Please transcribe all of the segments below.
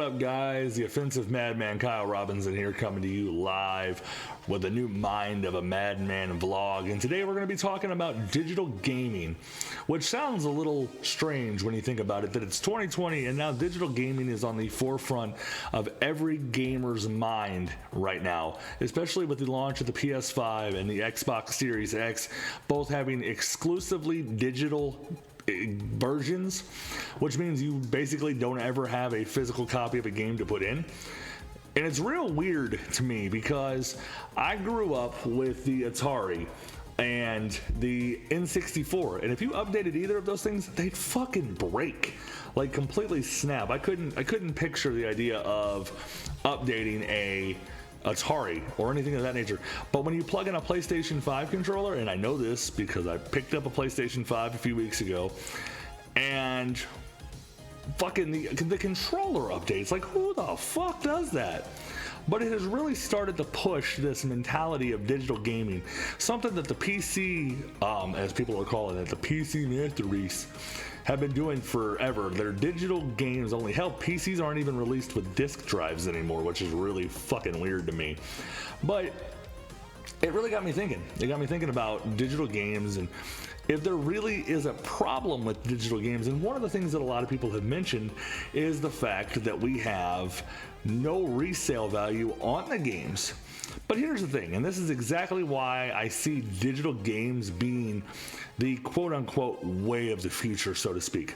up, guys? The offensive madman Kyle Robinson here, coming to you live with a new Mind of a Madman vlog. And today we're going to be talking about digital gaming, which sounds a little strange when you think about it, that it's 2020 and now digital gaming is on the forefront of every gamer's mind right now, especially with the launch of the PS5 and the Xbox Series X, both having exclusively digital versions, which means you basically don't ever have a physical copy of a game to put in. And it's real weird to me because I grew up with the Atari and the N64, and if you updated either of those things, they'd fucking break, like completely snap. I couldn't picture the idea of updating a Atari or anything of that nature. But when you plug in a PlayStation 5 controller, and I know this because I picked up a PlayStation 5 a few weeks ago, and fucking the controller updates, like who the fuck does that? But it has really started to push this mentality of digital gaming, something that the PC, as people are calling it, the PC Master Race, have been doing forever. Their digital games only, hell, PCs aren't even released with disk drives anymore, which is really fucking weird to me. But it really got me thinking. It got me thinking about digital games and if there really is a problem with digital games. And one of the things that a lot of people have mentioned is the fact that we have no resale value on the games. But here's the thing, and this is exactly why I see digital games being the quote-unquote way of the future, so to speak.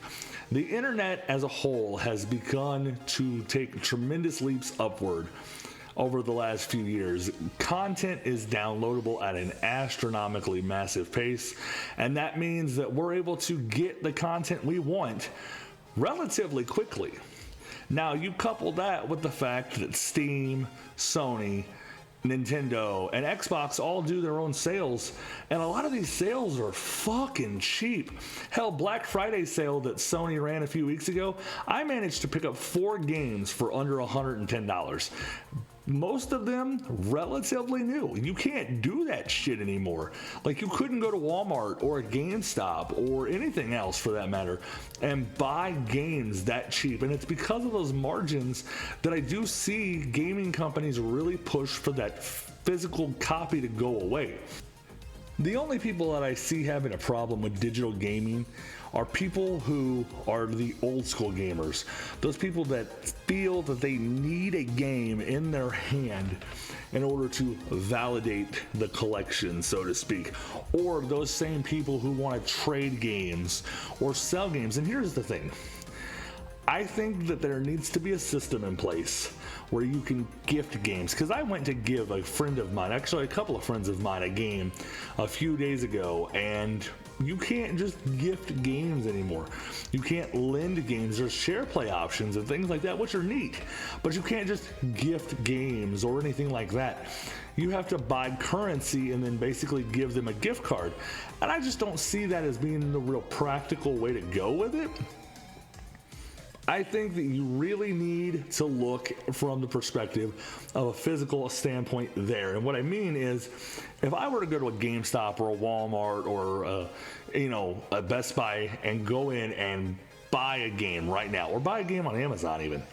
The internet as a whole has begun to take tremendous leaps upward over the last few years. Content is downloadable at an astronomically massive pace, and that means that we're able to get the content we want relatively quickly. Now, you couple that with the fact that Steam, Sony, Nintendo, and Xbox all do their own sales, and a lot of these sales are fucking cheap. Hell, Black Friday sale that Sony ran a few weeks ago, I managed to pick up 4 games for under $110. Most of them relatively new. You can't do that shit anymore. Like, you couldn't go to Walmart or a GameStop or anything else for that matter and buy games that cheap. And it's because of those margins that I do see gaming companies really push for that physical copy to go away. The only people that I see having a problem with digital gaming are people who are the old school gamers. Those people that feel that they need a game in their hand in order to validate the collection, so to speak. Or those same people who want to trade games or sell games. And here's the thing. I think that there needs to be a system in place where you can gift games. Because I went to give a friend of mine, actually a couple of friends of mine, a game a few days ago, and you can't just gift games anymore. You can't lend games. There's share play options and things like that, which are neat, but you can't just gift games or anything like that. You have to buy currency and then basically give them a gift card. And I just don't see that as being the real practical way to go with it. I think that you really need to look from the perspective of a physical standpoint there. And what I mean is, if I were to go to a GameStop or a Walmart or a Best Buy and go in and buy a game right now, or buy a game on Amazon even,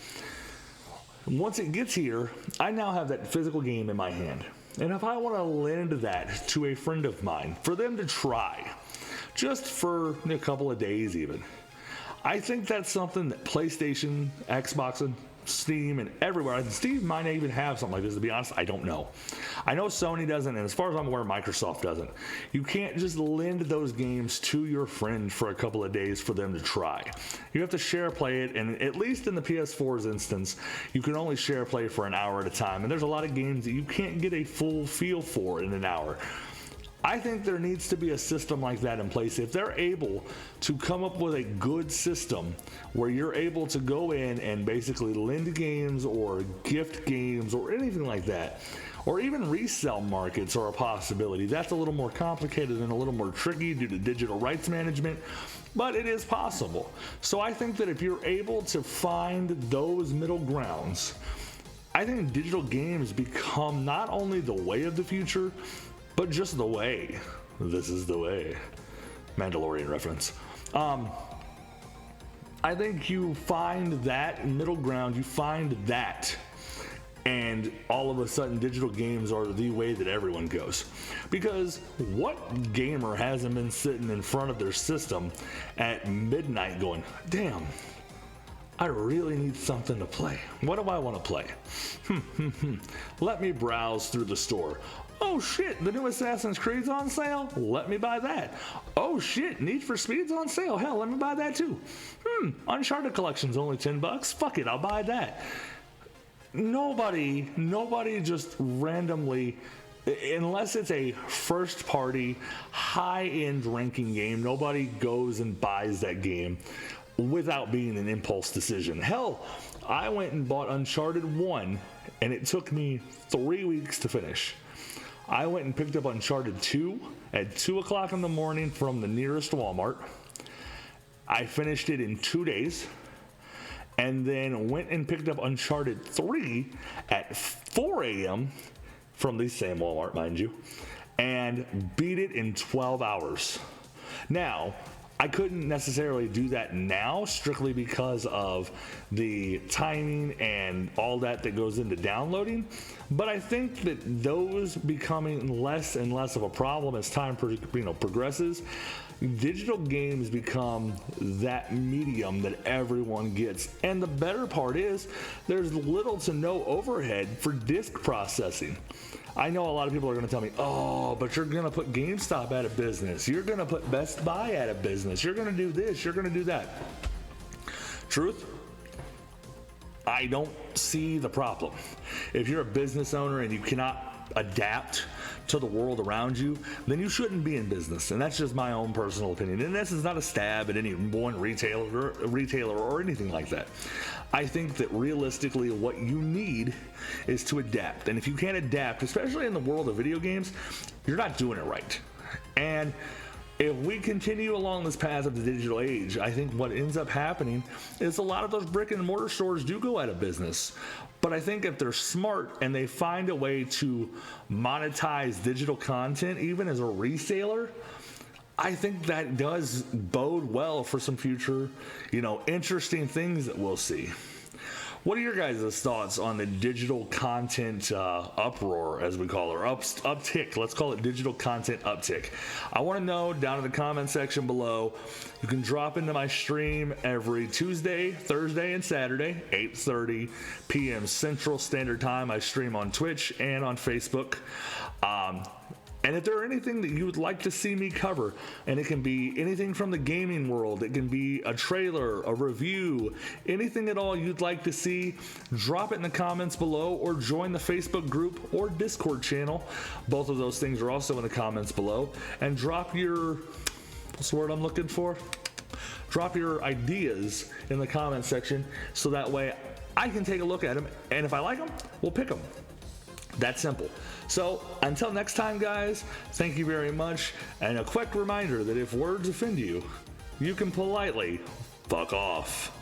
once it gets here, I now have that physical game in my hand. And if I want to lend that to a friend of mine for them to try, just for a couple of days even, I think that's something that PlayStation, Xbox, and Steam, and everywhere. Steam might even have something like this, to be honest. I don't know. I know Sony doesn't, and as far as I'm aware, Microsoft doesn't. You can't just lend those games to your friend for a couple of days for them to try. You have to share play it, and at least in the PS4's instance, you can only share play for an hour at a time. And there's a lot of games that you can't get a full feel for in an hour. I think there needs to be a system like that in place. If they're able to come up with a good system where you're able to go in and basically lend games or gift games or anything like that, or even resell markets are a possibility. That's a little more complicated and a little more tricky due to digital rights management, but it is possible. So I think that if you're able to find those middle grounds, I think digital games become not only the way of the future, but just the way. This is the way. Mandalorian reference. I think you find that middle ground, you find that, and all of a sudden digital games are the way that everyone goes. Because what gamer hasn't been sitting in front of their system at midnight going, damn, I really need something to play. What do I want to play? Let me browse through the store. Oh shit, the new Assassin's Creed's on sale? Let me buy that. Oh shit, Need for Speed's on sale? Hell, let me buy that too. Uncharted Collection's only $10. Fuck it, I'll buy that. Nobody just randomly, unless it's a first party, high-end ranking game, nobody goes and buys that game without being an impulse decision. Hell, I went and bought Uncharted 1 and it took me 3 weeks to finish. I went and picked up Uncharted 2 at 2 o'clock in the morning from the nearest Walmart. I finished it in 2 days, and then went and picked up Uncharted 3 at 4 a.m. from the same Walmart, mind you, and beat it in 12 hours. Now, I couldn't necessarily do that now strictly because of the timing and all that goes into downloading, but I think that those becoming less and less of a problem as time progresses. Digital games become that medium that everyone gets, and the better part is there's little to no overhead for disc processing. I know a lot of people are going to tell me, oh, but you're going to put GameStop out of business. You're going to put Best Buy out of business. You're going to do this. You're going to do that. Truth, I don't see the problem. If you're a business owner and you cannot adapt to the world around you, then you shouldn't be in business. And that's just my own personal opinion. And this is not a stab at any one retailer or anything like that. I think that realistically what you need is to adapt. And if you can't adapt, especially in the world of video games, you're not doing it right. And if we continue along this path of the digital age, I think what ends up happening is a lot of those brick and mortar stores do go out of business. But I think if they're smart and they find a way to monetize digital content, even as a reseller, I think that does bode well for some future, interesting things that we'll see. What are your guys' thoughts on the digital content uproar, as we call it, or uptick? Let's call it digital content uptick. I want to know down in the comment section below. You can drop into my stream every Tuesday, Thursday, and Saturday, 8:30 p.m. Central Standard Time. I stream on Twitch and on Facebook. And if there are anything that you would like to see me cover, and it can be anything from the gaming world, it can be a trailer, a review, anything at all you'd like to see, drop it in the comments below or join the Facebook group or Discord channel. Both of those things are also in the comments below. And drop your, what's the word I'm looking for? Drop your ideas in the comment section so that way I can take a look at them, and if I like them, we'll pick them. That simple. So until next time, guys, thank you very much. And a quick reminder that if words offend you, you can politely fuck off.